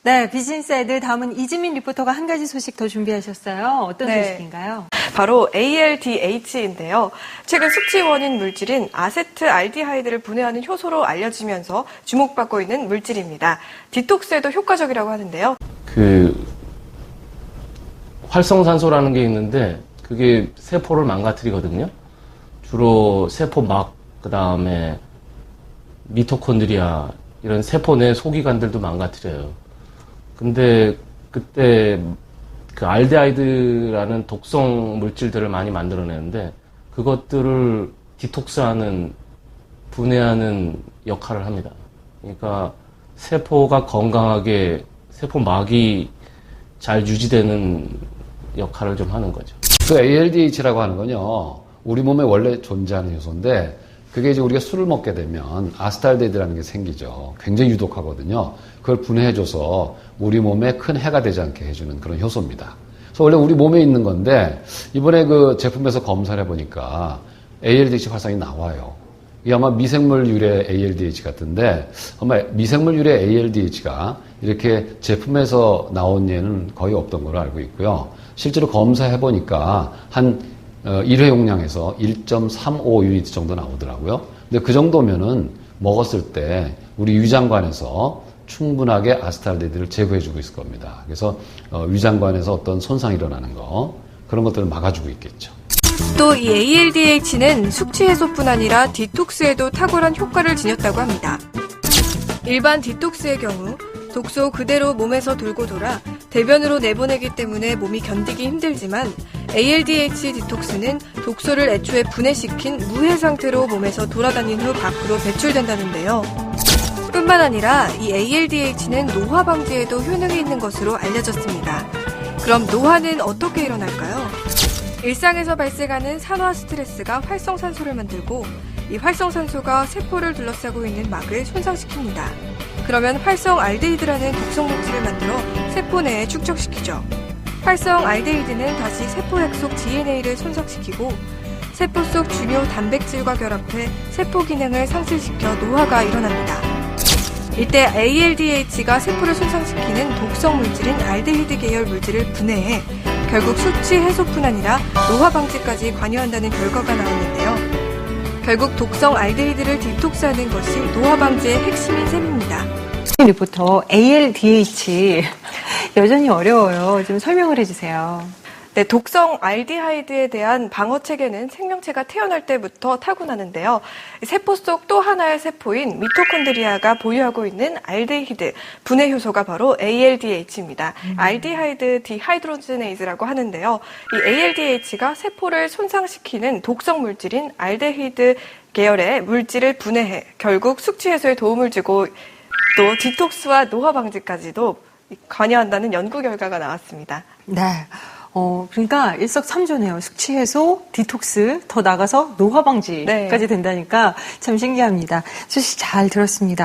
네, 비즈니스 애들 다음은 이지민 리포터가 한 가지 소식 더 준비하셨어요. 어떤 소식인가요? 바로 ALDH인데요. 최근 숙취 원인 물질인 아세트알디하이드를 분해하는 효소로 알려지면서 주목받고 있는 물질입니다. 디톡스에도 효과적이라고 하는데요. 활성산소라는 게 있는데 그게 세포를 망가뜨리거든요. 주로 세포막, 그다음에 미토콘드리아 이런 세포 내 소기관들도 망가뜨려요. 근데 그때 그 알데하이드라는 독성 물질들을 많이 만들어내는데 그것들을 디톡스하는, 분해하는 역할을 합니다. 그러니까 세포가 건강하게, 세포막이 잘 유지되는 역할을 좀 하는 거죠. 그 ALDH라고 하는 건요, 우리 몸에 원래 존재하는 효소인데 그게 이제 우리가 술을 먹게 되면 아세트알데히드라는 게 생기죠. 굉장히 유독하거든요. 그걸 분해해줘서 우리 몸에 큰 해가 되지 않게 해주는 그런 효소입니다. 그래서 원래 우리 몸에 있는 건데 이번에 그 제품에서 검사를 해보니까 ALDH 활성이 나와요. 이게 아마 미생물 유래 ALDH 같은데 아마 미생물 유래 ALDH가 이렇게 제품에서 나온 예는 거의 없던 걸로 알고 있고요. 실제로 검사해보니까 한 1회 용량에서 1.35유니트 정도 나오더라고요. 근데 그 정도면은 먹었을 때 우리 위장관에서 충분하게 아세트알데히드를 제거해주고 있을 겁니다. 그래서 위장관에서 어떤 손상이 일어나는 거, 그런 것들을 막아주고 있겠죠. 또 이 ALDH는 숙취 해소뿐 아니라 디톡스에도 탁월한 효과를 지녔다고 합니다. 일반 디톡스의 경우 독소 그대로 몸에서 돌고 돌아 대변으로 내보내기 때문에 몸이 견디기 힘들지만 ALDH 디톡스는 독소를 애초에 분해시킨 무해 상태로 몸에서 돌아다닌 후 밖으로 배출된다는데요. 뿐만 아니라 이 ALDH는 노화 방지에도 효능이 있는 것으로 알려졌습니다. 그럼 노화는 어떻게 일어날까요? 일상에서 발생하는 산화 스트레스가 활성산소를 만들고 이 활성산소가 세포를 둘러싸고 있는 막을 손상시킵니다. 그러면 활성알데히드라는 독성 물질을 만들어 세포 내에 축적시키죠. 활성알데히드는 다시 세포액 속 DNA를 손상시키고 세포 속 중요 단백질과 결합해 세포 기능을 상실시켜 노화가 일어납니다. 이때 ALDH가 세포를 손상시키는 독성 물질인 알데히드 계열 물질을 분해해 결국 숙취 해소뿐 아니라 노화 방지까지 관여한다는 결과가 나왔는데요. 결국 독성 알데히드를 디톡스하는 것이 노화 방지의 핵심인 셈입니다. 리포터, ALDH 여전히 어려워요. 좀 설명을 해주세요. 네, 독성 알디하이드에 대한 방어 체계는 생명체가 태어날 때부터 타고나는데요. 세포 속 또 하나의 세포인 미토콘드리아가 보유하고 있는 알데히드 분해 효소가 바로 ALDH입니다. 알디하이드 디하이드로지네이즈라고 하는데요. 이 ALDH가 세포를 손상시키는 독성 물질인 알데히드 계열의 물질을 분해해 결국 숙취 해소에 도움을 주고 또 디톡스와 노화 방지까지도 관여한다는 연구 결과가 나왔습니다. 네. 그러니까 일석삼조네요. 숙취 해소, 디톡스, 더 나가서 노화 방지까지 된다니까 참 신기합니다. 소식 잘 들었습니다.